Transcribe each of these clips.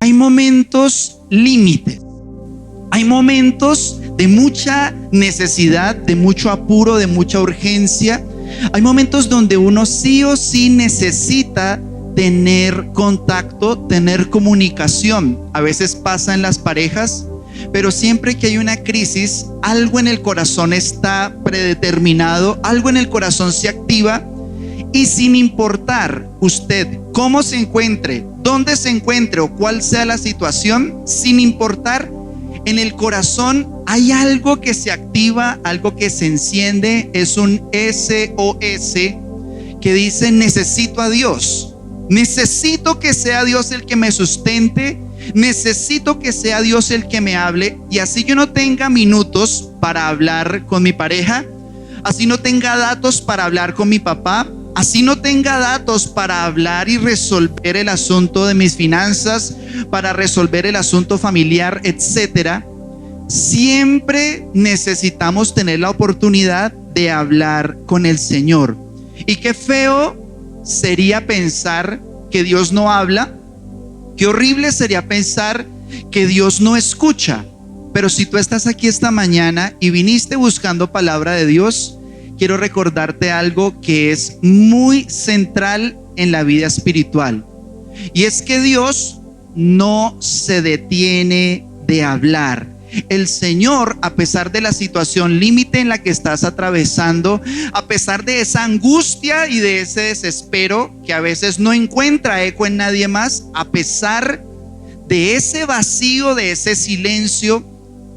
hay momentos límites. Hay momentos de mucha necesidad, de mucho apuro, de mucha urgencia. Hay momentos donde uno sí o sí necesita tener contacto, tener comunicación. A veces pasa en las parejas, pero siempre que hay una crisis, algo en el corazón está predeterminado, algo en el corazón se activa, y sin importar usted cómo se encuentre, dónde se encuentre o cuál sea la situación, sin importar, en el corazón hay algo que se activa, algo que se enciende. Es un SOS que dice: necesito a Dios, necesito que sea Dios el que me sustente, necesito que sea Dios el que me hable. Y así yo no tenga minutos para hablar con mi pareja, así no tenga datos para hablar con mi papá, así no tenga datos para hablar y resolver el asunto de mis finanzas, para resolver el asunto familiar, etcétera, siempre necesitamos tener la oportunidad de hablar con el Señor. Y qué feo sería pensar que Dios no habla, qué horrible sería pensar que Dios no escucha. Pero si tú estás aquí esta mañana y viniste buscando palabra de Dios, quiero recordarte algo que es muy central en la vida espiritual. Y es que Dios no se detiene de hablar. El Señor, a pesar de la situación límite en la que estás atravesando, a pesar de esa angustia y de ese desespero que a veces no encuentra eco en nadie más, a pesar de ese vacío, de ese silencio,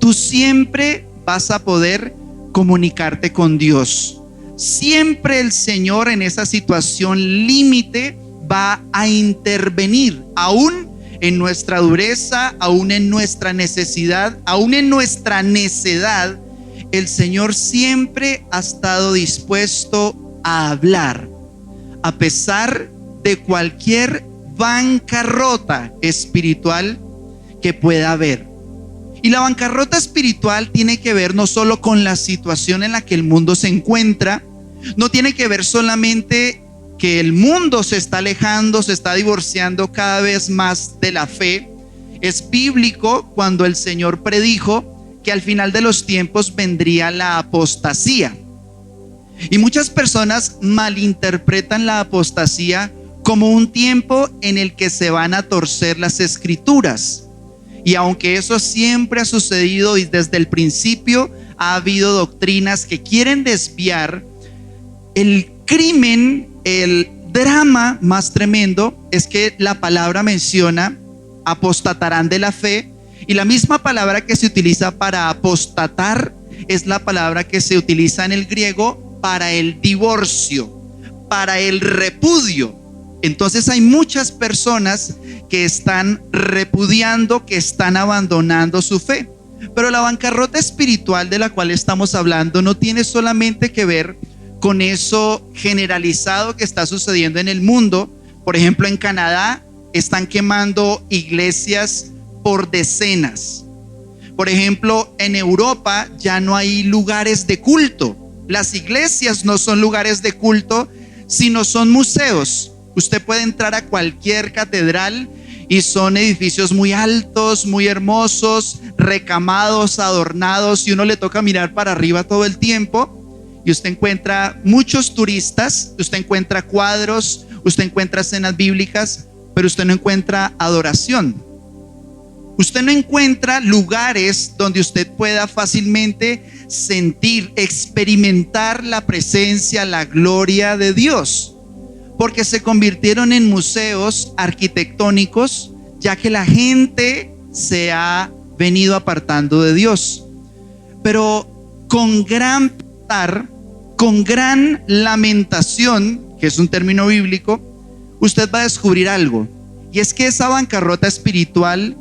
tú siempre vas a poder comunicarte con Dios. Siempre el Señor en esa situación límite va a intervenir, aún en nuestra dureza, aún en nuestra necesidad, aún en nuestra necedad. El Señor siempre ha estado dispuesto a hablar, a pesar de cualquier bancarrota espiritual que pueda haber. Y la bancarrota espiritual tiene que ver no solo con la situación en la que el mundo se encuentra, no tiene que ver solamente que el mundo se está alejando, se está divorciando cada vez más de la fe. Es bíblico cuando el Señor predijo que al final de los tiempos vendría la apostasía. Y muchas personas malinterpretan la apostasía como un tiempo en el que se van a torcer las escrituras. Y aunque eso siempre ha sucedido y desde el principio ha habido doctrinas que quieren desviar, el crimen, el drama más tremendo es que la palabra menciona: apostatarán de la fe, y la misma palabra que se utiliza para apostatar es la palabra que se utiliza en el griego para el divorcio, para el repudio. Entonces hay muchas personas que están repudiando, que están abandonando su fe. Pero la bancarrota espiritual de la cual estamos hablando no tiene solamente que ver con eso generalizado que está sucediendo en el mundo. Por ejemplo, en Canadá están quemando iglesias por decenas. Por ejemplo, en Europa ya no hay lugares de culto. Las iglesias no son lugares de culto, sino son museos. Usted puede entrar a cualquier catedral y son edificios muy altos, muy hermosos, recamados, adornados, y uno le toca mirar para arriba todo el tiempo. Y usted encuentra muchos turistas, usted encuentra cuadros, usted encuentra escenas bíblicas, pero usted no encuentra adoración. Usted no encuentra lugares donde usted pueda fácilmente sentir, experimentar la presencia, la gloria de Dios, porque se convirtieron en museos arquitectónicos, ya que la gente se ha venido apartando de Dios. Pero con gran pesar, con gran lamentación, que es un término bíblico, usted va a descubrir algo, y es que esa bancarrota espiritual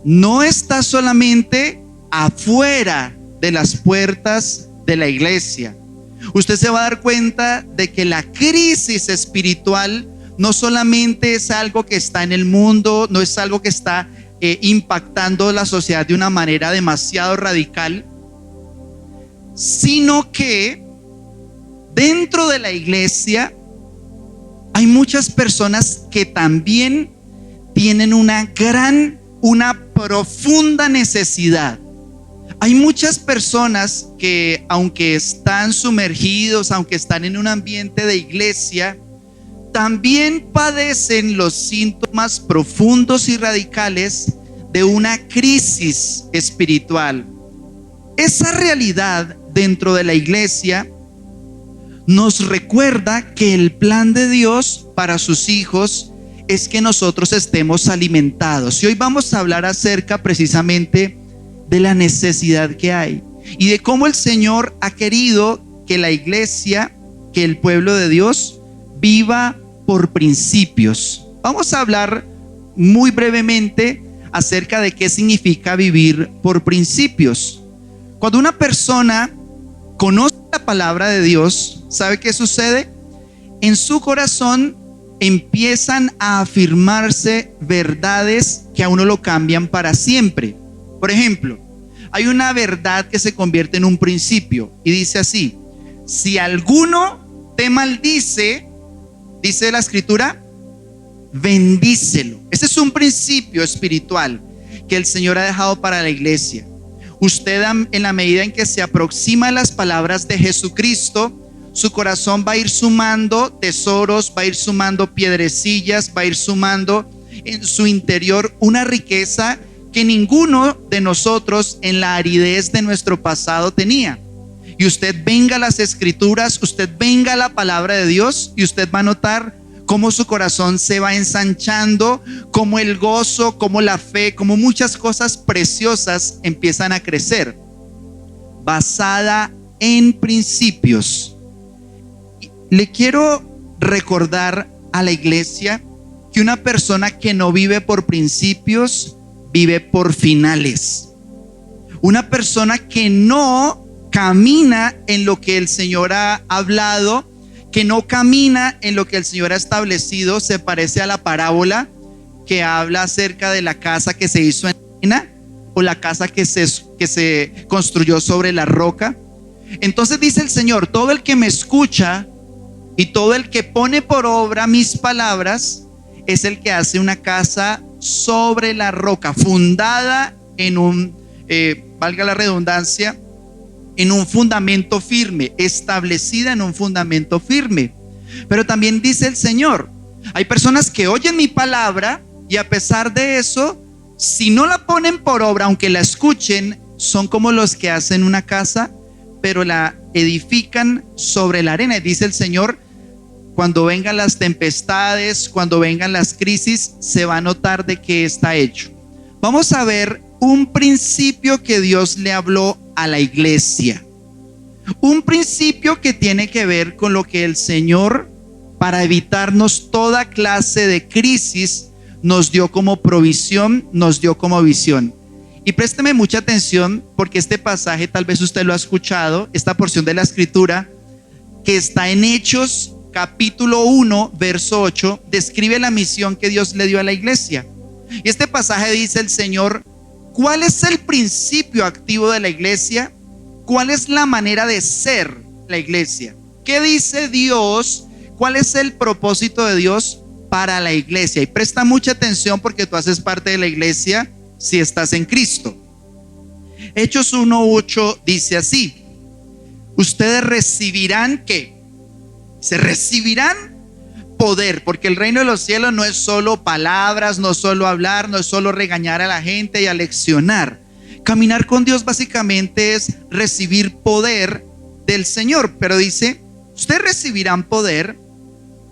no está solamente afuera de las puertas de la iglesia. Usted se va a dar cuenta de que la crisis espiritual no solamente es algo que está en el mundo, no es algo que está impactando la sociedad de una manera demasiado radical, sino que dentro de la iglesia hay muchas personas que también tienen una gran una profunda necesidad. Hay muchas personas que, aunque están sumergidos, aunque están en un ambiente de iglesia, también padecen los síntomas profundos y radicales de una crisis espiritual. Esa realidad dentro de la iglesia nos recuerda que el plan de Dios para sus hijos es que nosotros estemos alimentados. Y hoy vamos a hablar acerca precisamente de la necesidad que hay y de cómo el Señor ha querido que la iglesia, que el pueblo de Dios viva por principios. Vamos a hablar muy brevemente acerca de qué significa vivir por principios. Cuando una persona conoce la palabra de Dios, ¿sabe qué sucede? En su corazón empiezan a afirmarse verdades que a uno lo cambian para siempre. Por ejemplo, hay una verdad que se convierte en un principio y dice así: si alguno te maldice, dice la escritura, bendícelo. Ese es un principio espiritual que el Señor ha dejado para la iglesia. Usted, en la medida en que se aproxima a las palabras de Jesucristo, su corazón va a ir sumando tesoros, va a ir sumando piedrecillas, va a ir sumando en su interior una riqueza que ninguno de nosotros en la aridez de nuestro pasado tenía. Y usted venga a las escrituras, usted venga a la palabra de Dios y usted va a notar cómo su corazón se va ensanchando, cómo el gozo, cómo la fe, cómo muchas cosas preciosas empiezan a crecer, basada en principios. Le quiero recordar a la iglesia que una persona que no vive por principios, vive por finales. Una persona que no camina en lo que el Señor ha hablado, que no camina en lo que el Señor ha establecido, se parece a la parábola que habla acerca de la casa que se hizo en arena o la casa que se construyó sobre la roca. Entonces dice el Señor: todo el que me escucha y todo el que pone por obra mis palabras es el que hace una casa sobre la roca, fundada en un, valga la redundancia, en un fundamento firme, establecida en un fundamento firme. Pero también dice el Señor: hay personas que oyen mi palabra y a pesar de eso, si no la ponen por obra, aunque la escuchen, son como los que hacen una casa, pero la edifican sobre la arena. Y dice el Señor: cuando vengan las tempestades, cuando vengan las crisis, se va a notar de qué está hecho. Vamos a ver un principio que Dios le habló a la iglesia. Un principio que tiene que ver con lo que el Señor, para evitarnos toda clase de crisis, nos dio como provisión, nos dio como visión. Y présteme mucha atención, porque este pasaje tal vez usted lo ha escuchado, esta porción de la escritura que está en Hechos capítulo 1 verso 8, describe la misión que Dios le dio a la iglesia. Y este pasaje dice el Señor: ¿cuál es el principio activo de la iglesia? ¿Cuál es la manera de ser la iglesia? ¿Qué dice Dios? ¿Cuál es el propósito de Dios para la iglesia? Y presta mucha atención, porque tú haces parte de la iglesia si estás en Cristo. Hechos 1:8 dice así: ustedes recibirán ¿qué? Se recibirán poder, porque el reino de los cielos no es solo palabras, no es solo hablar, no es solo regañar a la gente y aleccionar. Caminar con Dios básicamente es recibir poder del Señor. Pero dice: ustedes recibirán poder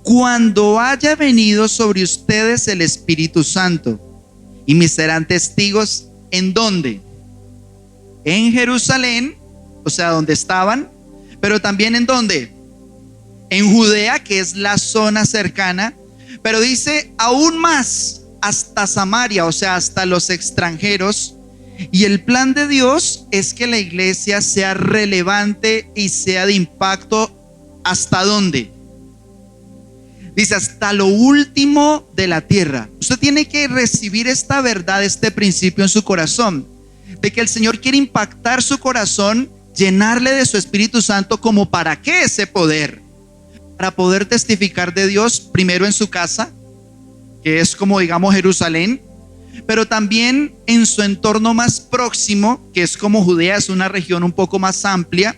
cuando haya venido sobre ustedes el Espíritu Santo, y me serán testigos. ¿En dónde? En Jerusalén, o sea, donde estaban, pero también ¿en dónde? En Judea, que es la zona cercana, pero dice aún más, hasta Samaria, o sea, hasta los extranjeros. Y el plan de Dios es que la iglesia sea relevante y sea de impacto. ¿Hasta dónde? Dice: hasta lo último de la tierra. Usted tiene que recibir esta verdad, este principio en su corazón, de que el Señor quiere impactar su corazón, llenarle de su Espíritu Santo. ¿Como para qué ese poder? Para poder testificar de Dios, primero en su casa, que es como digamos Jerusalén, pero también en su entorno más próximo, que es como Judea, es una región un poco más amplia,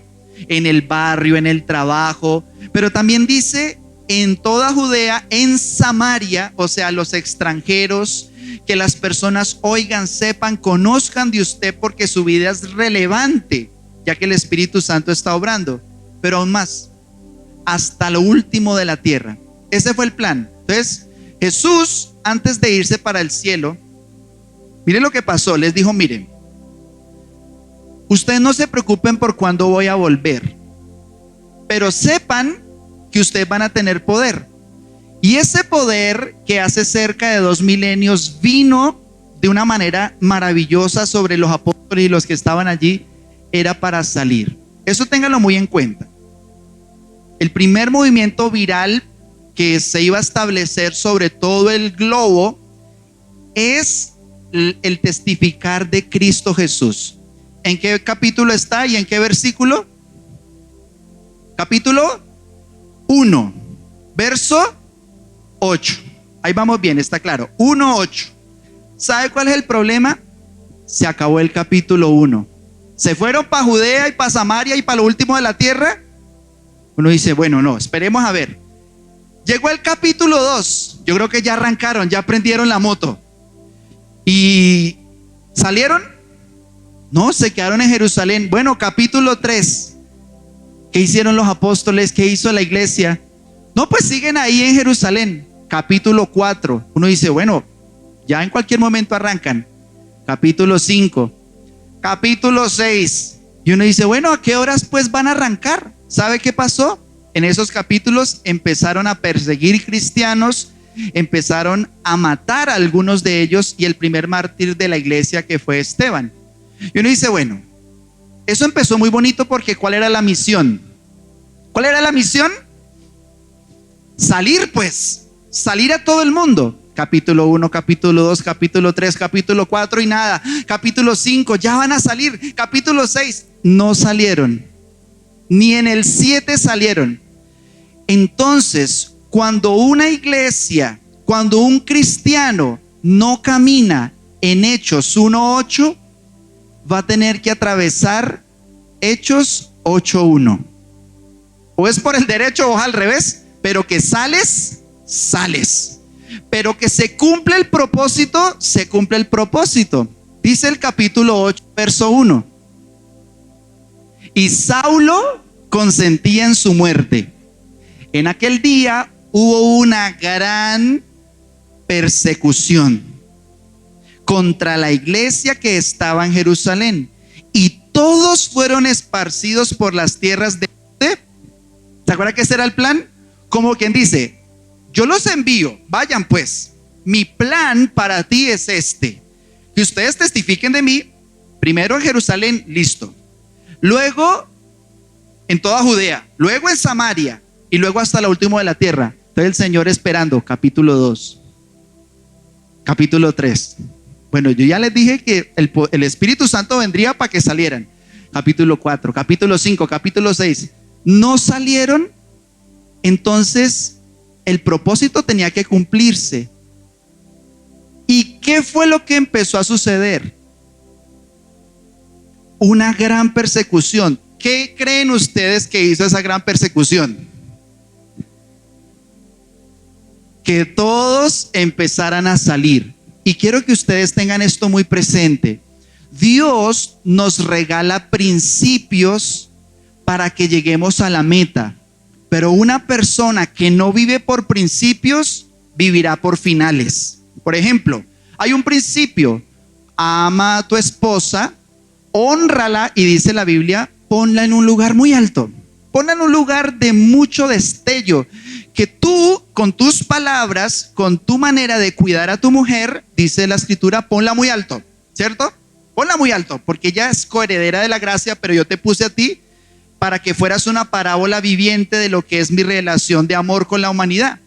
en el barrio, en el trabajo, pero también dice en toda Judea, en Samaria, o sea, los extranjeros, que las personas oigan, sepan, conozcan de usted porque su vida es relevante, ya que el Espíritu Santo está obrando, pero aún más, hasta lo último de la tierra. Ese fue el plan. Entonces, Jesús, antes de irse para el cielo, miren lo que pasó, les dijo, miren, ustedes no se preocupen por cuándo voy a volver, pero sepan que ustedes van a tener poder. Y ese poder que hace cerca de 2 milenios vino de una manera maravillosa sobre los apóstoles y los que estaban allí, era para salir. Eso ténganlo muy en cuenta. El primer movimiento viral que se iba a establecer sobre todo el globo es el testificar de Cristo Jesús. ¿En qué capítulo está y en qué versículo? Capítulo 1, verso 8. Ahí vamos bien, está claro. 1:8. ¿Sabe cuál es el problema? Se acabó el capítulo 1. Se fueron para Judea y para Samaria y para lo último de la tierra. Uno dice, bueno, no, esperemos a ver. Llegó el capítulo 2. Yo creo que ya arrancaron, ya prendieron la moto. ¿Y salieron? No, se quedaron en Jerusalén. Bueno, capítulo 3. ¿Qué hicieron los apóstoles? ¿Qué hizo la iglesia? No, pues siguen ahí en Jerusalén. Capítulo 4. Uno dice, bueno, ya en cualquier momento arrancan. Capítulo 5. Capítulo 6. Y uno dice, bueno, ¿a qué horas pues van a arrancar? ¿Sabe qué pasó? En esos capítulos empezaron a perseguir cristianos, empezaron a matar a algunos de ellos, y el primer mártir de la iglesia, que fue Esteban. Y uno dice, bueno, eso empezó muy bonito porque ¿cuál era la misión? ¿Cuál era la misión? Salir pues, salir a todo el mundo. Capítulo 1, capítulo 2, capítulo 3, capítulo 4 y nada. Capítulo 5, ya van a salir. Capítulo 6, no salieron. Ni en el 7 salieron. Entonces, cuando una iglesia, cuando un cristiano no camina en Hechos 1:8, va a tener que atravesar Hechos 8:1. O es por el derecho o al revés, pero que sales, sales. Pero que se cumple el propósito, se cumple el propósito. Dice el capítulo 8, verso 1. Y Saulo consentía en su muerte. En aquel día hubo una gran persecución contra la iglesia que estaba en Jerusalén, y todos fueron esparcidos por las tierras de... ¿Se acuerda que ese era el plan? Como quien dice, yo los envío, vayan pues, mi plan para ti es este, que ustedes testifiquen de mí, primero en Jerusalén, listo, luego en toda Judea, luego en Samaria, y luego hasta lo último de la tierra. Entonces el Señor esperando, capítulo 2, capítulo 3. Bueno, yo ya les dije que el Espíritu Santo vendría para que salieran. Capítulo 4, capítulo 5, capítulo 6. No salieron, entonces el propósito tenía que cumplirse. ¿Y qué fue lo que empezó a suceder? Una gran persecución. ¿Qué creen ustedes que hizo esa gran persecución? Que todos empezaran a salir. Y quiero que ustedes tengan esto muy presente. Dios nos regala principios para que lleguemos a la meta. Pero una persona que no vive por principios, vivirá por finales. Por ejemplo, hay un principio: ama a tu esposa, hónrala, y dice la Biblia, ponla en un lugar muy alto. Ponla en un lugar de mucho destello, que tú con tus palabras, con tu manera de cuidar a tu mujer, dice la escritura, ponla muy alto, ¿cierto? Ponla muy alto, porque ella es coheredera de la gracia, pero yo te puse a ti para que fueras una parábola viviente de lo que es mi relación de amor con la humanidad.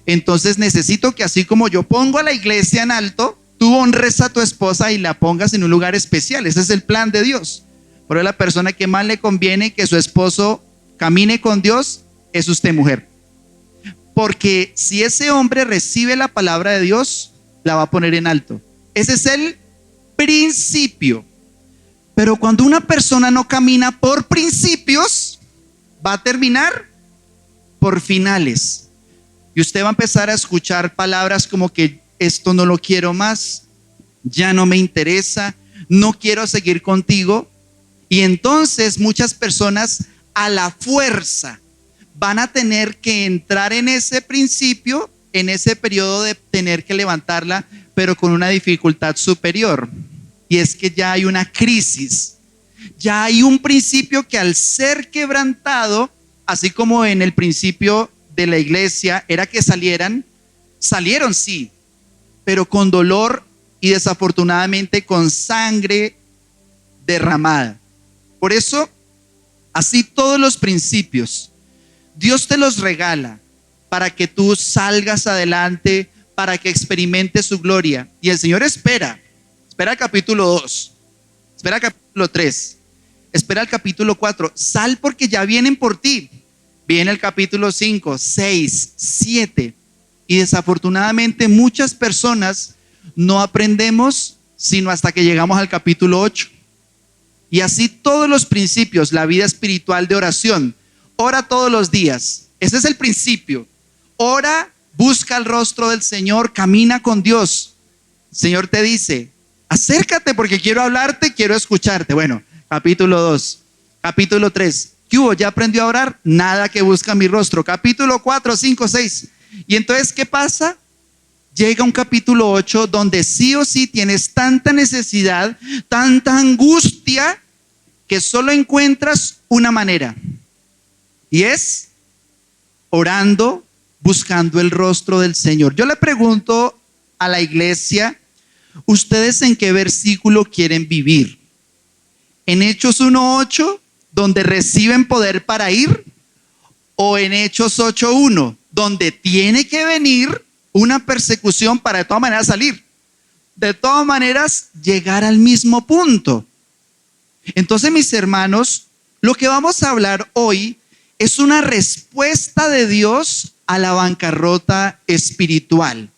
Entonces necesito que así como yo pongo a la iglesia en alto, tú honres a tu esposa y la pongas en un lugar especial. Ese es el plan de Dios. Por eso la persona que más le conviene que su esposo camine con Dios es usted, mujer. Porque si ese hombre recibe la palabra de Dios, la va a poner en alto. Ese es el principio. Pero cuando una persona no camina por principios, va a terminar por finales. Y usted va a empezar a escuchar palabras como que esto no lo quiero más, ya no me interesa, no quiero seguir contigo. Y entonces muchas personas a la fuerza van a tener que entrar en ese principio, en ese periodo de tener que levantarla, pero con una dificultad superior. Y es que ya hay una crisis, ya hay un principio que al ser quebrantado, así como en el principio de la iglesia era que salieron sí, pero con dolor y desafortunadamente con sangre derramada. Por eso, así todos los principios, Dios te los regala para que tú salgas adelante, para que experimentes su gloria. Y el Señor espera el capítulo 2, espera el capítulo 3, espera el capítulo 4. Sal porque ya vienen por ti. Viene el capítulo 5, 6, 7. Y desafortunadamente muchas personas no aprendemos sino hasta que llegamos al capítulo 8. Y así todos los principios, la vida espiritual de oración. Ora todos los días. Ese es el principio. Ora, busca el rostro del Señor, camina con Dios. El Señor te dice, acércate porque quiero hablarte, quiero escucharte. Bueno, capítulo 2, capítulo 3. ¿Qué hubo? ¿Ya aprendió a orar? Nada, que busca mi rostro. Capítulo 4, 5, 6. Y entonces, ¿qué pasa? Llega un capítulo 8 donde sí o sí tienes tanta necesidad, tanta angustia, que solo encuentras una manera. Y es orando, buscando el rostro del Señor. Yo le pregunto a la iglesia, ¿ustedes en qué versículo quieren vivir? ¿En Hechos 1:8, donde reciben poder para ir? ¿O en Hechos 8:1, donde tiene que venir una persecución para de todas maneras salir? De todas maneras, llegar al mismo punto. Entonces, mis hermanos, lo que vamos a hablar hoy es una respuesta de Dios a la bancarrota espiritual.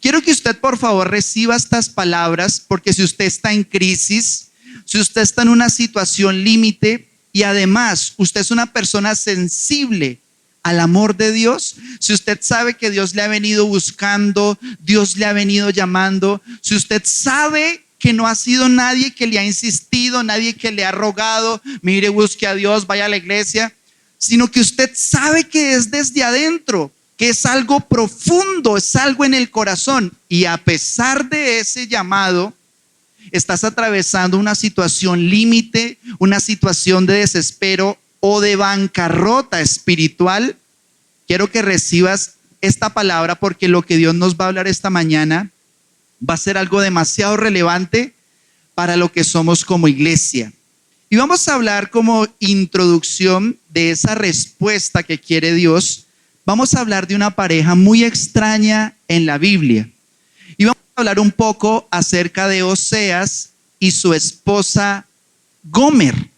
Quiero que usted, por favor, reciba estas palabras, porque si usted está en crisis, si usted está en una situación límite y además usted es una persona sensible al amor de Dios, si usted sabe que Dios le ha venido buscando, Dios le ha venido llamando, si usted sabe que no ha sido nadie que le ha insistido, nadie que le ha rogado, mire, busque a Dios, vaya a la iglesia, sino que usted sabe que es desde adentro, que es algo profundo, es algo en el corazón, y a pesar de ese llamado, estás atravesando una situación límite, una situación de desespero o de bancarrota espiritual. Quiero que recibas esta palabra, porque lo que Dios nos va a hablar esta mañana va a ser algo demasiado relevante para lo que somos como iglesia. Y vamos a hablar como introducción de esa respuesta que quiere Dios. Vamos a hablar de una pareja muy extraña en la Biblia. Y vamos a hablar un poco acerca de Oseas y su esposa Gomer.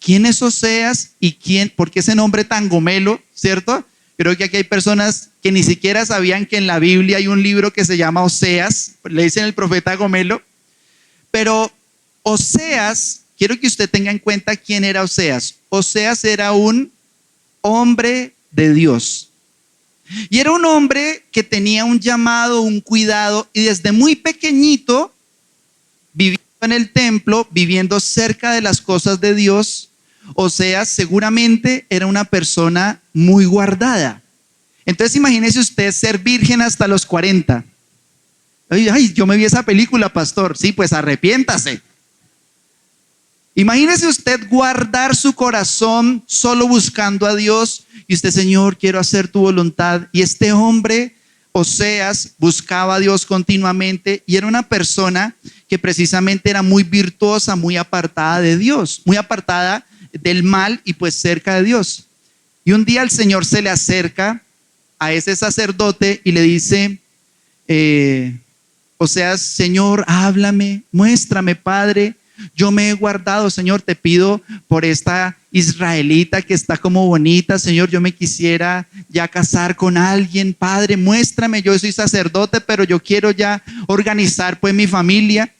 ¿Quién es Oseas y quién? ¿Por qué ese nombre tan gomelo, cierto? Creo que aquí hay personas que ni siquiera sabían que en la Biblia hay un libro que se llama Oseas, le dicen el profeta Gomelo. Pero Oseas, quiero que usted tenga en cuenta quién era Oseas. Oseas era un hombre de Dios. Y era un hombre que tenía un llamado, un cuidado, y desde muy pequeñito, viviendo en el templo, viviendo cerca de las cosas de Dios, Oseas seguramente era una persona muy guardada. Entonces imagínese usted ser virgen hasta los 40. Ay, yo me vi esa película, pastor. Sí, pues arrepiéntase. Imagínese usted guardar su corazón solo buscando a Dios y usted, Señor, quiero hacer tu voluntad. Y este hombre, Oseas, buscaba a Dios continuamente y era una persona que precisamente era muy virtuosa, muy apartada de Dios, muy apartada del mal y pues cerca de Dios. Y un día el Señor se le acerca a ese sacerdote y le dice, Oseas, Señor, háblame, muéstrame, Padre. yo me he guardado, Señor, te pido por esta israelita que está como bonita, Señor, yo me quisiera ya casar con alguien, Padre, muéstrame, yo soy sacerdote, pero yo quiero ya organizar pues mi familia.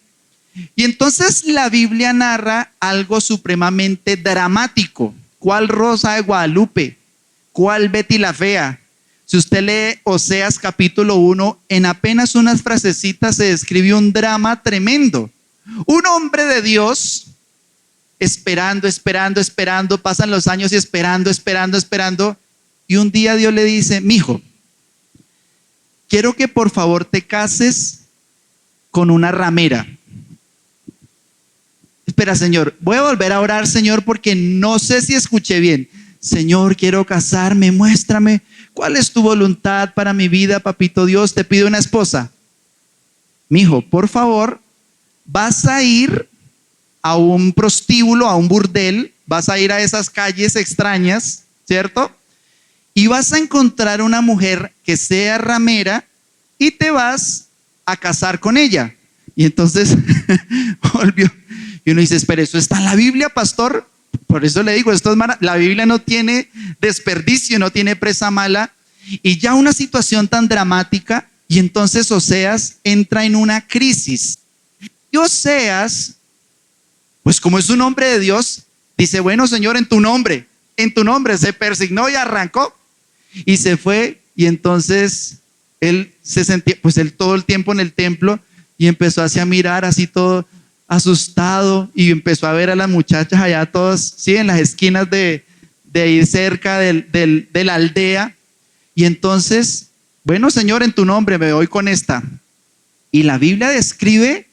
Y entonces la Biblia narra algo supremamente dramático. ¿Cuál Rosa de Guadalupe? ¿Cuál Betty la Fea? Si usted lee Oseas capítulo 1, en apenas unas frasecitas se describe un drama tremendo. Un hombre de Dios esperando, pasan los años y esperando. Y un día Dios le dice, mijo, quiero que por favor te cases con una ramera. Espera, Señor, voy a volver a orar, Señor, porque no sé si escuché bien. Señor, quiero casarme, muéstrame cuál es tu voluntad para mi vida, papito Dios, te pido una esposa. Mijo, por favor, vas a ir a un prostíbulo, a un burdel, vas a ir a esas calles extrañas, ¿cierto? Y vas a encontrar una mujer que sea ramera y te vas a casar con ella. Y entonces volvió. Y uno dice, espera, ¿eso está en la Biblia, pastor? Por eso le digo, la Biblia no tiene desperdicio, no tiene presa mala. Y ya una situación tan dramática, y entonces Oseas entra en una crisis. Y Oseas, pues como es un hombre de Dios, dice, bueno, Señor, en tu nombre, se persignó y arrancó. Y se fue, y entonces él se sentía, pues él todo el tiempo en el templo, y empezó así a mirar, así todo asustado, y empezó a ver a las muchachas allá todas, sí, en las esquinas de ahí cerca de la aldea. Y entonces, bueno, Señor, en tu nombre me voy con esta. Y la Biblia describe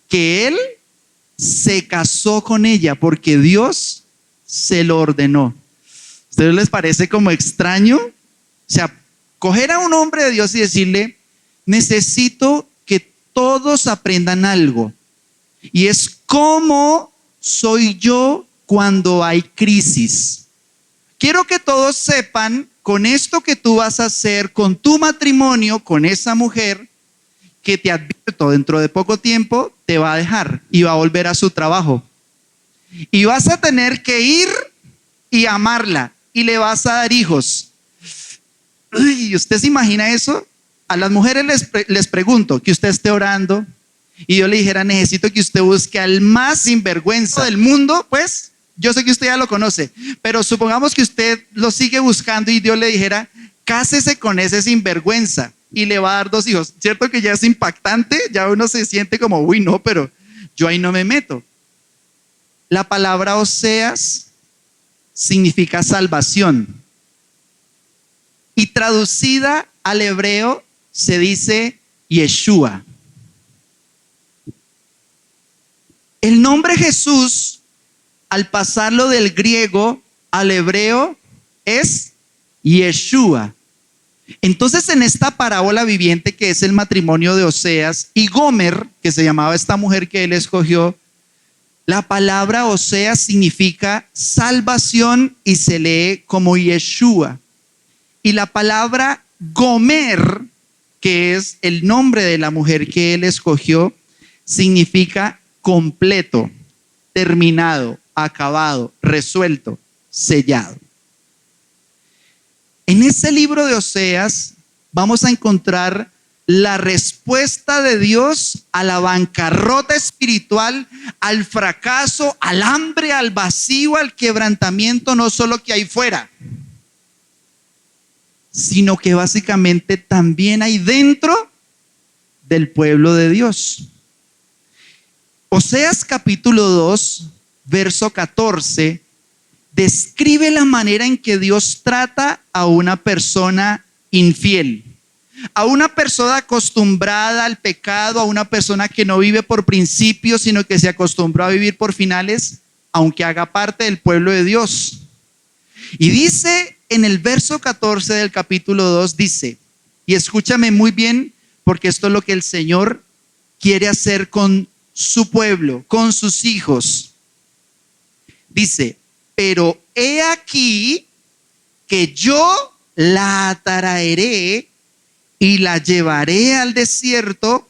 que él se casó con ella porque Dios se lo ordenó. ¿A ustedes les parece como extraño? O sea, coger a un hombre de Dios y decirle, necesito que todos aprendan algo. Y es cómo soy yo cuando hay crisis. Quiero que todos sepan, con esto que tú vas a hacer, con tu matrimonio, con esa mujer, que te advierto, dentro de poco tiempo te va a dejar y va a volver a su trabajo. Y vas a tener que ir y amarla y le vas a dar hijos. Uy, ¿usted se imagina eso? A las mujeres les pregunto, que usted esté orando y yo le dijera, necesito que usted busque al más sinvergüenza del mundo, pues yo sé que usted ya lo conoce, pero supongamos que usted lo sigue buscando y Dios le dijera, cásese con ese sinvergüenza y le va a dar 2 hijos. ¿Cierto que ya es impactante? Ya uno se siente como, uy, no, pero yo ahí no me meto. La palabra Oseas significa salvación y traducida al hebreo se dice Yeshua. El nombre Jesús, al pasarlo del griego al hebreo, es Yeshua. Entonces, en esta parábola viviente que es el matrimonio de Oseas y Gomer, que se llamaba esta mujer que él escogió, la palabra Oseas significa salvación y se lee como Yeshua. Y la palabra Gomer, que es el nombre de la mujer que él escogió, significa completo, terminado, acabado, resuelto, sellado. En ese libro de Oseas vamos a encontrar la respuesta de Dios a la bancarrota espiritual, al fracaso, al hambre, al vacío, al quebrantamiento, no solo que hay fuera, sino que básicamente también hay dentro del pueblo de Dios. Oseas capítulo 2, verso 14, describe la manera en que Dios trata a una persona infiel, a una persona acostumbrada al pecado, a una persona que no vive por principios, sino que se acostumbró a vivir por finales, aunque haga parte del pueblo de Dios. Y dice en el verso 14 del capítulo 2, dice, y escúchame muy bien, porque esto es lo que el Señor quiere hacer con su pueblo, con sus hijos. Dice, pero he aquí que yo la atraeré y la llevaré al desierto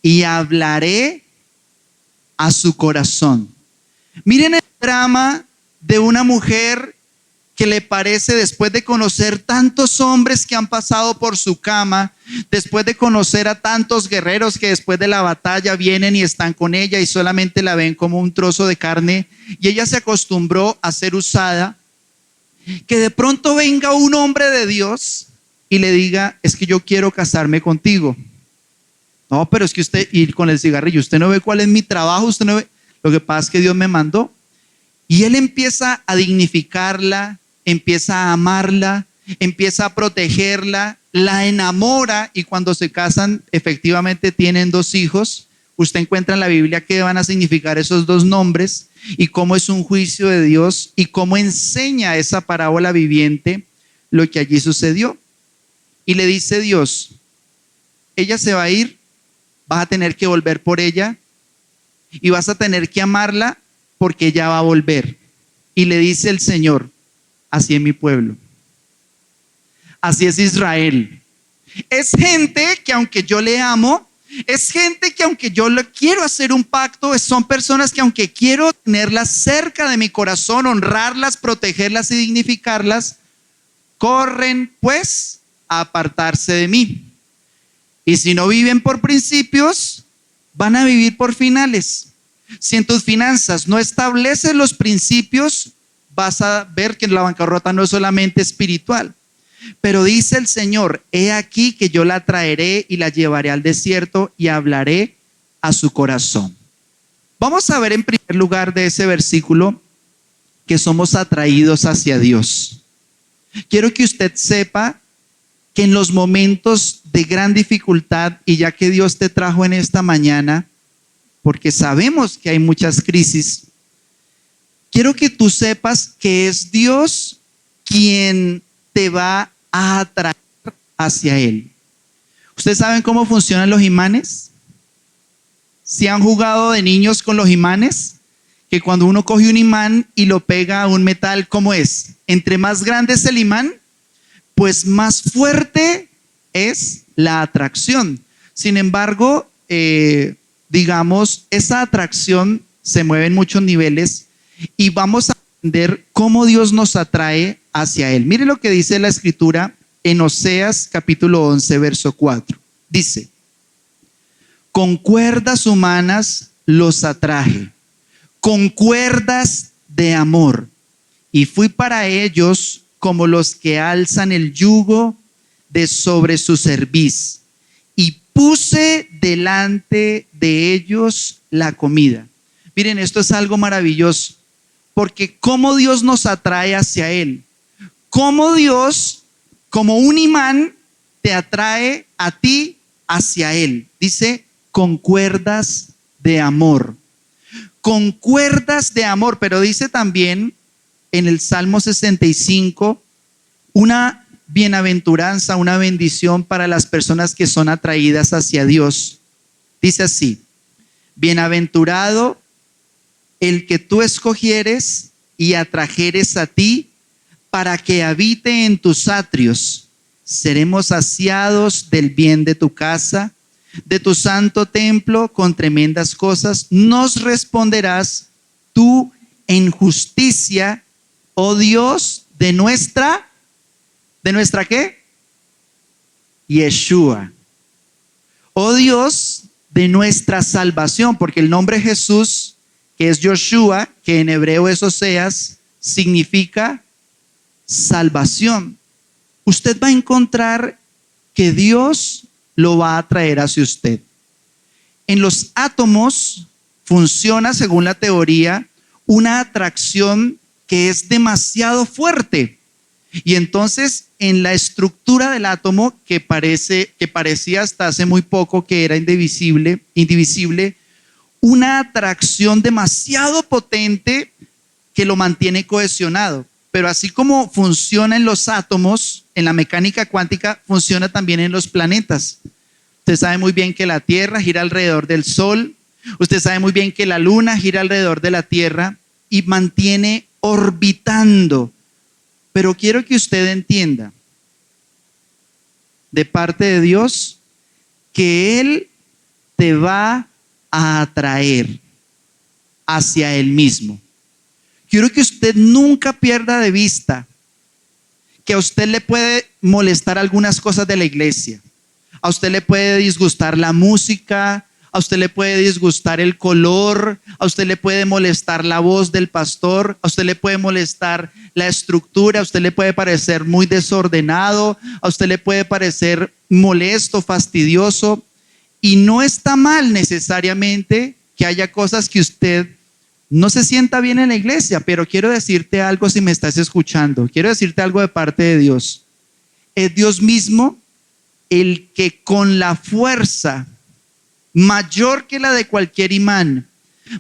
y hablaré a su corazón. Miren el drama de una mujer que le parece, después de conocer tantos hombres que han pasado por su cama, después de conocer a tantos guerreros que después de la batalla vienen y están con ella y solamente la ven como un trozo de carne, y ella se acostumbró a ser usada, que de pronto venga un hombre de Dios y le diga: es que yo quiero casarme contigo. No, pero es que usted, ir con el cigarrillo, usted no ve cuál es mi trabajo, usted no ve. Lo que pasa es que Dios me mandó. Y él empieza a dignificarla, empieza a amarla, empieza a protegerla, la enamora, y cuando se casan efectivamente tienen 2 hijos. Usted encuentra en la Biblia qué van a significar esos 2 nombres y cómo es un juicio de Dios y cómo enseña esa parábola viviente lo que allí sucedió. Y le dice Dios: ella se va a ir, vas a tener que volver por ella y vas a tener que amarla porque ella va a volver. Y le dice el Señor: así es mi pueblo, así es Israel. Es gente que aunque yo le amo, es gente que aunque yo le quiero hacer un pacto, son personas que aunque quiero tenerlas cerca de mi corazón, honrarlas, protegerlas y dignificarlas, corren pues a apartarse de mí. Y si no viven por principios, van a vivir por finales. Si en tus finanzas no estableces los principios, vas a ver que la bancarrota no es solamente espiritual. Pero dice el Señor: he aquí que yo la traeré y la llevaré al desierto y hablaré a su corazón. Vamos a ver en primer lugar de ese versículo que somos atraídos hacia Dios. Quiero que usted sepa que en los momentos de gran dificultad, y ya que Dios te trajo en esta mañana, porque sabemos que hay muchas crisis, quiero que tú sepas que es Dios quien te va a atraer hacia Él. ¿Ustedes saben cómo funcionan los imanes? ¿Si han jugado de niños con los imanes? Que cuando uno coge un imán y lo pega a un metal, ¿cómo es? Entre más grande es el imán, pues más fuerte es la atracción. Sin embargo, digamos, esa atracción se mueve en muchos niveles y vamos a entender cómo Dios nos atrae hacia Él. Mire lo que dice la Escritura en Oseas capítulo 11, verso 4. Dice: con cuerdas humanas los atraje, con cuerdas de amor, y fui para ellos como los que alzan el yugo de sobre su cerviz, y puse delante de ellos la comida. Miren, esto es algo maravilloso, porque cómo Dios nos atrae hacia Él, cómo Dios, como un imán, te atrae a ti hacia Él. Dice: con cuerdas de amor. Con cuerdas de amor, pero dice también en el Salmo 65, una bienaventuranza, una bendición para las personas que son atraídas hacia Dios. Dice así: bienaventurado el que tú escogieres y atrajeres a ti para que habite en tus atrios. Seremos saciados del bien de tu casa, de tu santo templo con tremendas cosas. Nos responderás tú en justicia, oh Dios, de nuestra ¿qué? Yeshua. Oh Dios, de nuestra salvación, porque el nombre Jesús, que es Yoshua, que en hebreo es Oseas, significa salvación. Usted va a encontrar que Dios lo va a traer hacia usted. En los átomos funciona, según la teoría, una atracción que es demasiado fuerte. Y entonces en la estructura del átomo, que parecía hasta hace muy poco que era indivisible, una atracción demasiado potente que lo mantiene cohesionado. Pero así como funciona en los átomos, en la mecánica cuántica, funciona también en los planetas. Usted sabe muy bien que la Tierra gira alrededor del Sol. Usted sabe muy bien que la Luna gira alrededor de la Tierra y mantiene orbitando. Pero quiero que usted entienda, de parte de Dios, que Él te va a atraer. hacia Él mismo. Quiero que usted nunca pierda de vista que a usted le puede molestar algunas cosas de la iglesia. A usted le puede disgustar la música, a usted le puede disgustar el color, a usted le puede molestar la voz del pastor, a usted le puede molestar la estructura, a usted le puede parecer muy desordenado, a usted le puede parecer molesto, fastidioso, y no está mal necesariamente que haya cosas que usted no se sienta bien en la iglesia, pero quiero decirte algo si me estás escuchando, quiero decirte algo de parte de Dios. Es Dios mismo el que con la fuerza mayor que la de cualquier imán,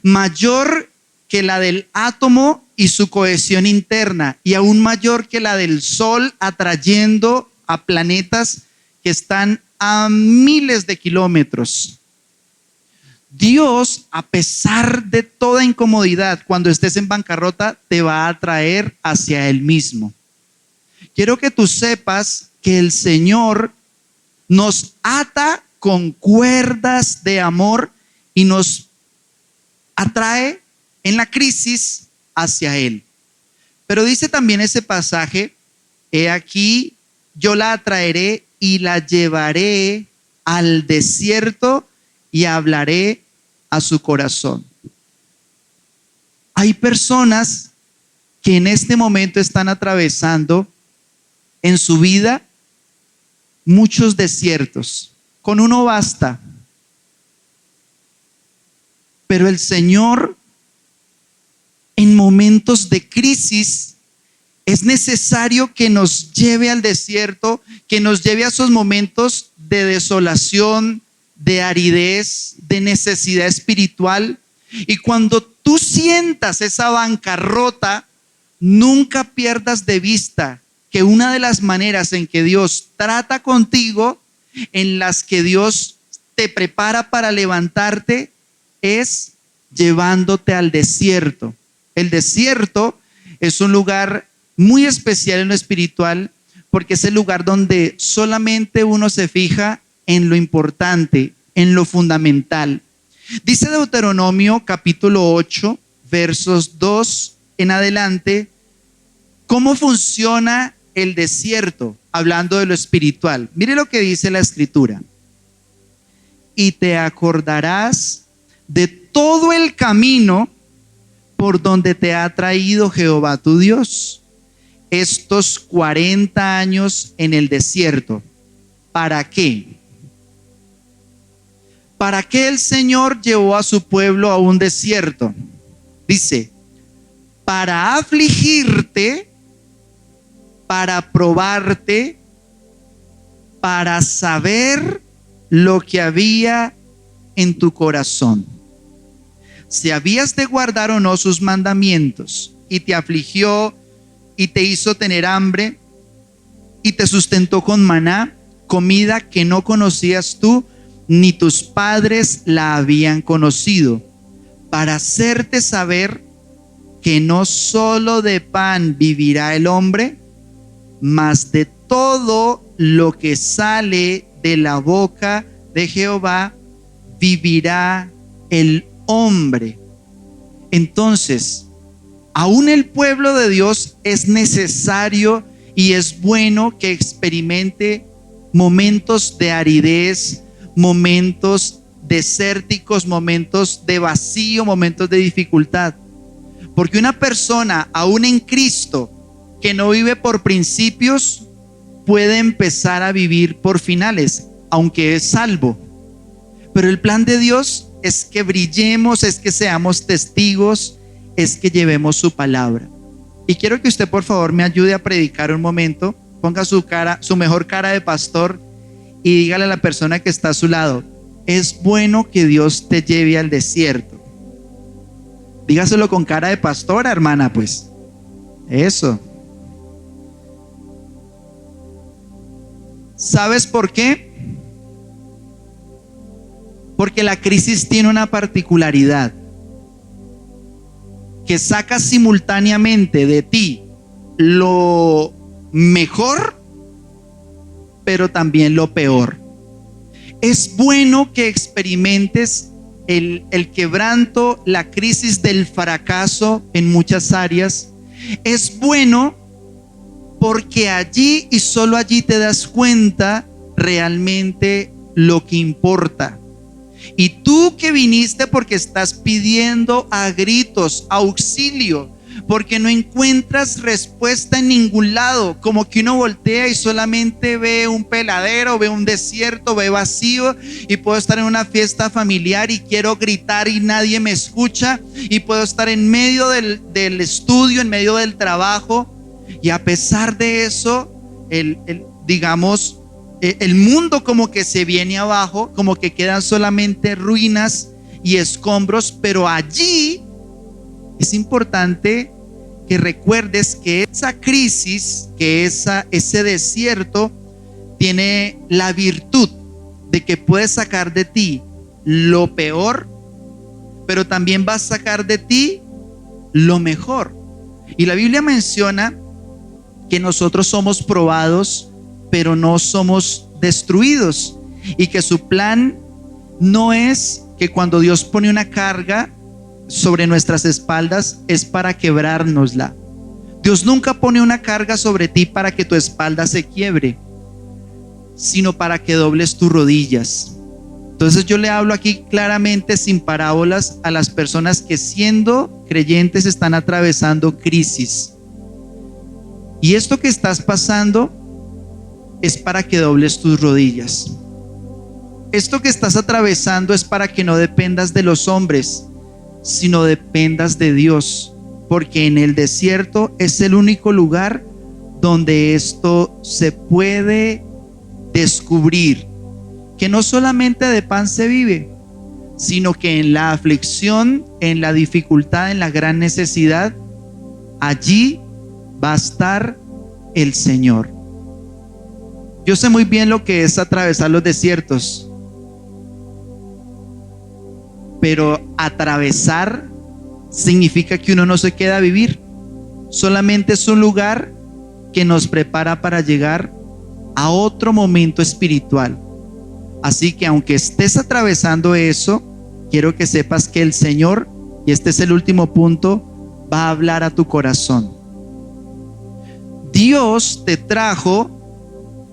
mayor que la del átomo y su cohesión interna, y aún mayor que la del sol atrayendo a planetas que están a miles de kilómetros. Dios, a pesar de toda incomodidad, cuando estés en bancarrota, te va a atraer hacia Él mismo. Quiero que tú sepas que el Señor nos ata con cuerdas de amor y nos atrae en la crisis hacia Él. Pero dice también ese pasaje: he aquí, yo la atraeré y la llevaré al desierto y hablaré a su corazón. Hay personas que en este momento están atravesando en su vida muchos desiertos. Con uno basta. Pero el Señor, en momentos de crisis, es necesario que nos lleve al desierto, que nos lleve a esos momentos de desolación, de aridez, de necesidad espiritual. Y cuando tú sientas esa bancarrota, nunca pierdas de vista que una de las maneras en que Dios trata contigo, en las que Dios te prepara para levantarte, es llevándote al desierto. El desierto es un lugar muy especial en lo espiritual, porque es el lugar donde solamente uno se fija en lo importante, en lo fundamental. Dice Deuteronomio capítulo 8, versos 2 en adelante, cómo funciona el desierto, hablando de lo espiritual. Mire lo que dice la escritura: y te acordarás de todo el camino por donde te ha traído Jehová tu Dios estos 40 años en el desierto. ¿Para qué? ¿Para qué el Señor llevó a su pueblo a un desierto? Dice, para afligirte, para probarte, para saber lo que había en tu corazón. Si habías de guardar o no sus mandamientos, y te afligió y te hizo tener hambre y te sustentó con maná, comida que no conocías tú ni tus padres la habían conocido, para hacerte saber que no solo de pan vivirá el hombre, mas de todo lo que sale de la boca de Jehová vivirá el hombre. Entonces, aún el pueblo de Dios es necesario y es bueno que experimente momentos de aridez, momentos desérticos, momentos de vacío, momentos de dificultad. Porque una persona, aún en Cristo, que no vive por principios, puede empezar a vivir por finales, aunque es salvo. Pero el plan de Dios es que brillemos, es que seamos testigos, es que llevemos su palabra. Y quiero que usted por favor me ayude a predicar un momento. Ponga su mejor cara de pastor y dígale a la persona que está a su lado: es bueno que Dios te lleve al desierto. Dígaselo con cara de pastora, hermana, pues. Eso. ¿Sabes por qué? Porque la crisis tiene una particularidad, que saca simultáneamente de ti lo mejor, pero también lo peor. Es bueno que experimentes el quebranto, la crisis del fracaso en muchas áreas, es bueno porque allí y solo allí te das cuenta realmente lo que importa. Y tú que viniste porque estás pidiendo a gritos auxilio, porque no encuentras respuesta en ningún lado, como que uno voltea y solamente ve un peladero, ve un desierto, ve vacío, y puedo estar en una fiesta familiar y quiero gritar y nadie me escucha, y puedo estar en medio del estudio, en medio del trabajo, y a pesar de eso, digamos, el mundo como que se viene abajo, como que quedan solamente ruinas y escombros, pero allí es importante que recuerdes que esa crisis, que ese desierto tiene la virtud de que puedes sacar de ti lo peor, pero también vas a sacar de ti lo mejor. Y la Biblia menciona que nosotros somos probados, pero no somos destruidos, y que su plan no es que cuando Dios pone una carga sobre nuestras espaldas es para quebrárnosla. Dios nunca pone una carga sobre ti para que tu espalda se quiebre, sino para que dobles tus rodillas. Entonces yo le hablo aquí claramente, sin parábolas, a las personas que siendo creyentes están atravesando crisis. Y esto que estás pasando es para que dobles tus rodillas. Esto que estás atravesando es para que no dependas de los hombres, sino dependas de Dios, porque en el desierto es el único lugar donde esto se puede descubrir, que no solamente de pan se vive, sino que en la aflicción, en la dificultad, en la gran necesidad, allí va a estar el Señor. Yo sé muy bien lo que es atravesar los desiertos, pero atravesar significa que uno no se queda a vivir. Solamente es un lugar que nos prepara para llegar a otro momento espiritual. Así que aunque estés atravesando eso, quiero que sepas que el Señor, y este es el último punto, va a hablar a tu corazón. Dios te trajo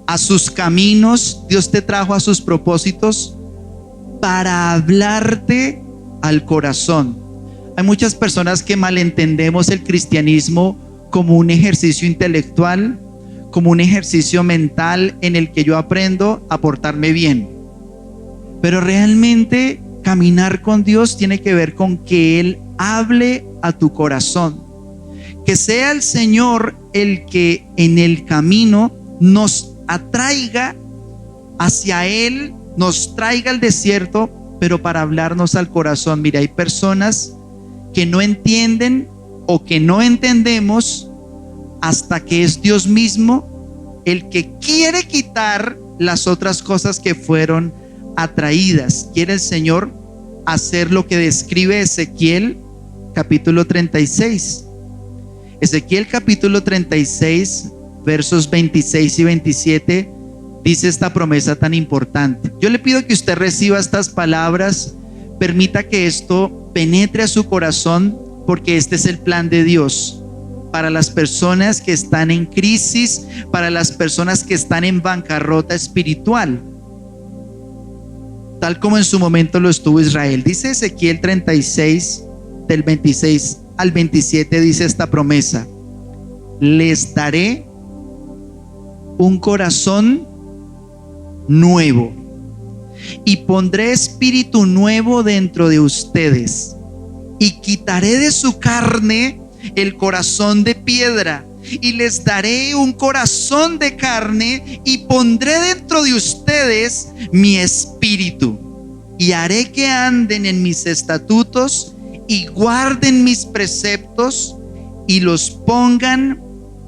a sus caminos, Dios te trajo a sus propósitos para hablarte al corazón. Hay muchas personas que malentendemos el cristianismo como un ejercicio intelectual, como un ejercicio mental en el que yo aprendo a portarme bien. Pero realmente caminar con Dios tiene que ver con que Él hable a tu corazón. Que sea el Señor el que en el camino nos atraiga hacia Él, nos traiga al desierto, pero para hablarnos al corazón. Mira, hay personas que no entienden o que no entendemos hasta que es Dios mismo el que quiere quitar las otras cosas que fueron atraídas. Quiere el Señor hacer lo que describe Ezequiel capítulo 36. Ezequiel capítulo 36, versos 26 y 27, dice esta promesa tan importante. Yo le pido que usted reciba estas palabras, permita que esto penetre a su corazón, porque este es el plan de Dios para las personas que están en crisis, para las personas que están en bancarrota espiritual, tal como en su momento lo estuvo Israel. Dice Ezequiel 36, del 26 al 27, dice esta promesa: les daré un corazón nuevo y pondré espíritu nuevo dentro de ustedes, y quitaré de su carne el corazón de piedra, y les daré un corazón de carne, y pondré dentro de ustedes mi espíritu, y haré que anden en mis estatutos y guarden mis preceptos y los pongan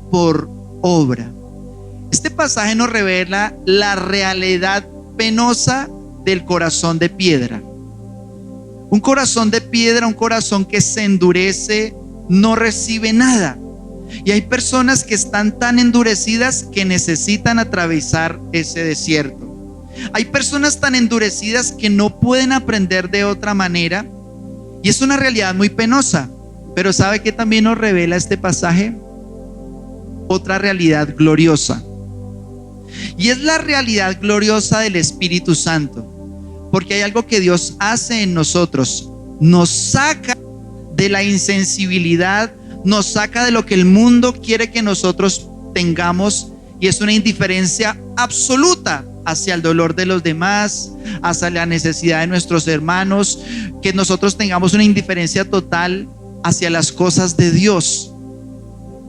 por obra. Este pasaje nos revela la realidad penosa del corazón de piedra. Un corazón de piedra, un corazón que se endurece, no recibe nada. Y hay personas que están tan endurecidas que necesitan atravesar ese desierto. Hay personas tan endurecidas que no pueden aprender de otra manera, y es una realidad muy penosa. Pero ¿sabe qué también nos revela este pasaje? Otra realidad gloriosa. Y es la realidad gloriosa del Espíritu Santo. Porque hay algo que Dios hace en nosotros. Nos saca de la insensibilidad, nos saca de lo que el mundo quiere que nosotros tengamos, y es una indiferencia absoluta hacia el dolor de los demás, hacia la necesidad de nuestros hermanos, que nosotros tengamos una indiferencia total hacia las cosas de Dios.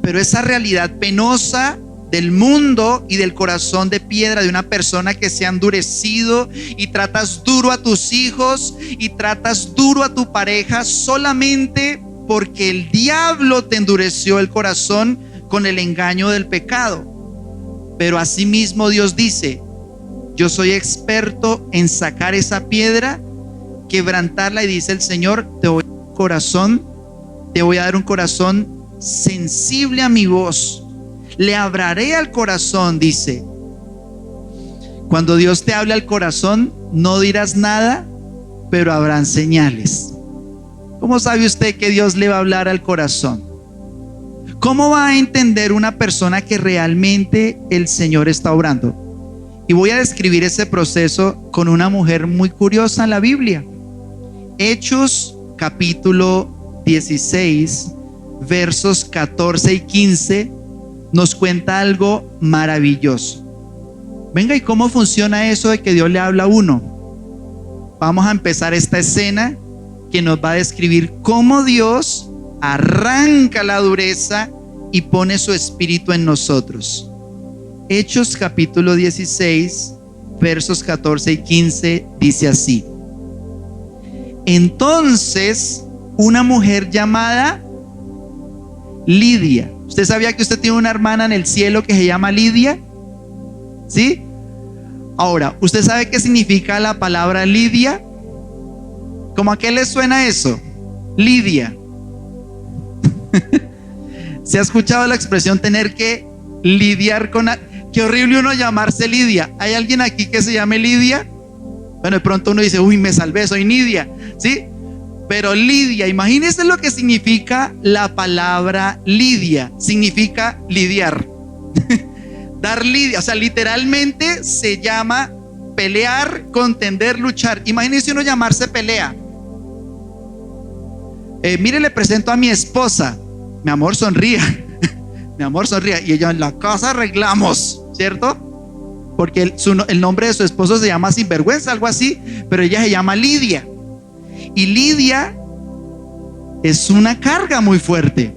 Pero esa realidad penosa del mundo y del corazón de piedra de una persona que se ha endurecido, y tratas duro a tus hijos y tratas duro a tu pareja solamente porque el diablo te endureció el corazón con el engaño del pecado. Pero asimismo Dios dice: yo soy experto en sacar esa piedra, quebrantarla, y dice el Señor: te voy a dar un corazón sensible a mi voz. Le hablaré al corazón, dice. Cuando Dios te habla al corazón, no dirás nada, pero habrán señales. ¿Cómo sabe usted que Dios le va a hablar al corazón? ¿Cómo va a entender una persona que realmente el Señor está obrando? Y voy a describir ese proceso con una mujer muy curiosa en la Biblia. Hechos capítulo 16, versos 14 y 15, nos cuenta algo maravilloso. Venga, ¿y cómo funciona eso de que Dios le habla a uno? Vamos a empezar esta escena que nos va a describir cómo Dios arranca la dureza y pone su espíritu en nosotros. Hechos capítulo 16, versos 14 y 15, dice así: entonces una mujer llamada Lidia. ¿Usted sabía que usted tiene una hermana en el cielo que se llama Lidia? ¿Sí? Ahora, ¿usted sabe qué significa la palabra Lidia? ¿Cómo a qué le suena eso? Lidia. ¿Se ha escuchado la expresión tener que lidiar con... Qué horrible uno llamarse Lidia. ¿Hay alguien aquí que se llame Lidia? Bueno, de pronto uno dice: uy, me salvé, soy Nidia, ¿sí? Pero Lidia, imagínense lo que significa la palabra Lidia. Significa lidiar. Dar lidia, o sea, literalmente se llama pelear, contender, luchar. Imagínense uno llamarse pelea. Mire, le presento a mi esposa. Mi amor, sonría. Mi amor, sonría. Y ella: en la casa arreglamos, ¿cierto? Porque el nombre de su esposo se llama Sinvergüenza, algo así. Pero ella se llama Lidia. Y Lidia es una carga muy fuerte.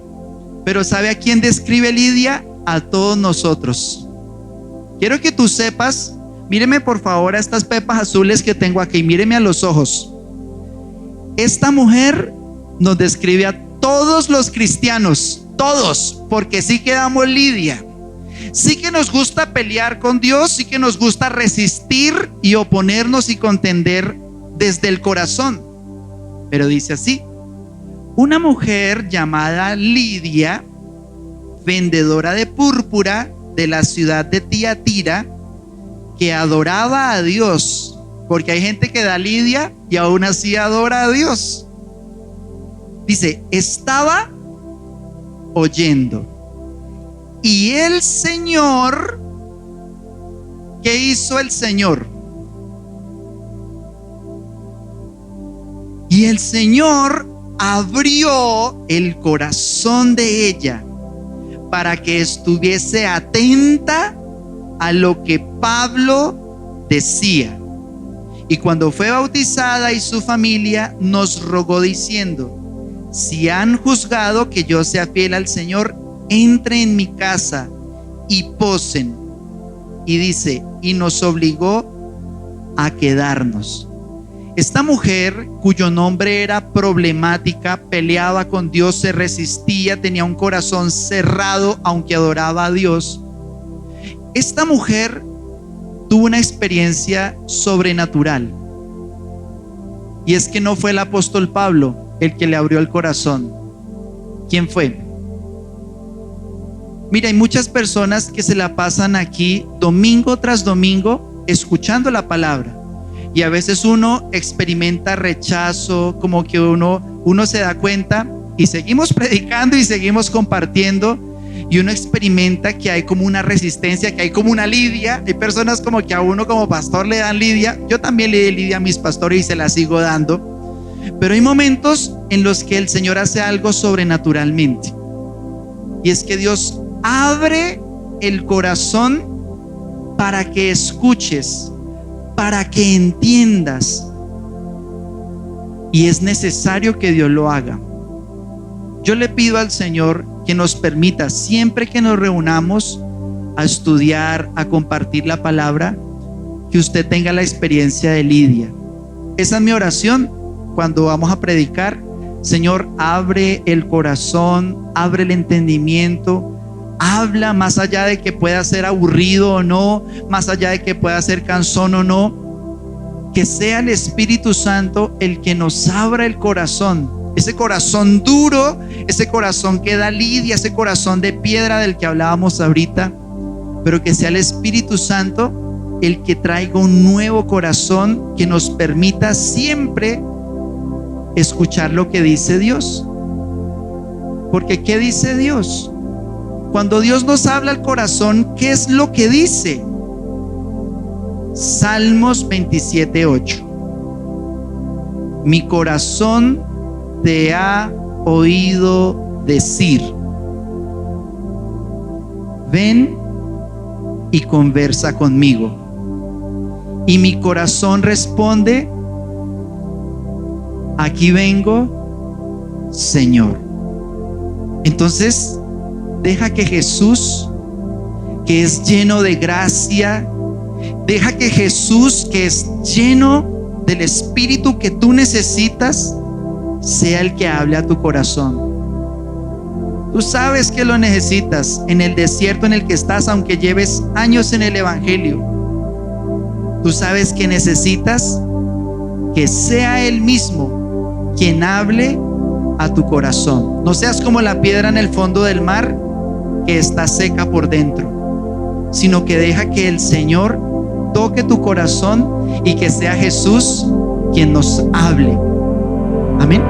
Pero ¿sabe a quién describe Lidia? A todos nosotros. Quiero que tú sepas, míreme por favor a estas pepas azules que tengo aquí, míreme a los ojos. Esta mujer nos describe a todos los cristianos, todos, porque sí que damos Lidia. Sí que nos gusta pelear con Dios, sí que nos gusta resistir y oponernos y contender desde el corazón. Pero dice así: una mujer llamada Lidia, vendedora de púrpura de la ciudad de Tiatira, que adoraba a Dios, porque hay gente que da Lidia y aún así adora a Dios. Dice: estaba oyendo, y el Señor, ¿qué hizo el Señor? Y el Señor abrió el corazón de ella para que estuviese atenta a lo que Pablo decía. Y cuando fue bautizada y su familia, nos rogó diciendo: si han juzgado que yo sea fiel al Señor, entre en mi casa y posen. Y dice: y nos obligó a quedarnos. Esta mujer, cuyo nombre era problemática, peleaba con Dios, se resistía, tenía un corazón cerrado aunque adoraba a Dios. Esta mujer tuvo una experiencia sobrenatural, y es que no fue el apóstol Pablo el que le abrió el corazón. ¿Quién fue? Mira, hay muchas personas que se la pasan aquí domingo tras domingo escuchando la palabra. Y a veces uno experimenta rechazo, como que uno se da cuenta y seguimos predicando y seguimos compartiendo, y uno experimenta que hay como una resistencia, que hay como una lidia. Hay personas como que a uno como pastor le dan lidia. Yo también le di lidia a mis pastores y se la sigo dando. Pero hay momentos en los que el Señor hace algo sobrenaturalmente, y es que Dios abre el corazón para que escuches, para que entiendas. Y es necesario que Dios lo haga. Yo le pido al Señor que nos permita, siempre que nos reunamos a estudiar, a compartir la palabra, que usted tenga la experiencia de Lidia. Esa es mi oración cuando vamos a predicar. Señor, abre el corazón, abre el entendimiento, habla, más allá de que pueda ser aburrido o no, más allá de que pueda ser cansón o no, que sea el Espíritu Santo el que nos abra el corazón, ese corazón duro, ese corazón que da lidia, ese corazón de piedra del que hablábamos ahorita, pero que sea el Espíritu Santo el que traiga un nuevo corazón que nos permita siempre escuchar lo que dice Dios. Porque ¿qué dice Dios? Cuando Dios nos habla al corazón, ¿qué es lo que dice? Salmos 27:8. Mi corazón te ha oído decir: ven y conversa conmigo. Y mi corazón responde: aquí vengo, Señor. Entonces, deja que Jesús, que es lleno de gracia, deja que Jesús, que es lleno del Espíritu que tú necesitas, sea el que hable a tu corazón. Tú sabes que lo necesitas en el desierto en el que estás, aunque lleves años en el Evangelio. Tú sabes que necesitas que sea Él mismo quien hable a tu corazón. No seas como la piedra en el fondo del mar que está seca por dentro, sino que deja que el Señor toque tu corazón y que sea Jesús quien nos hable. Amén.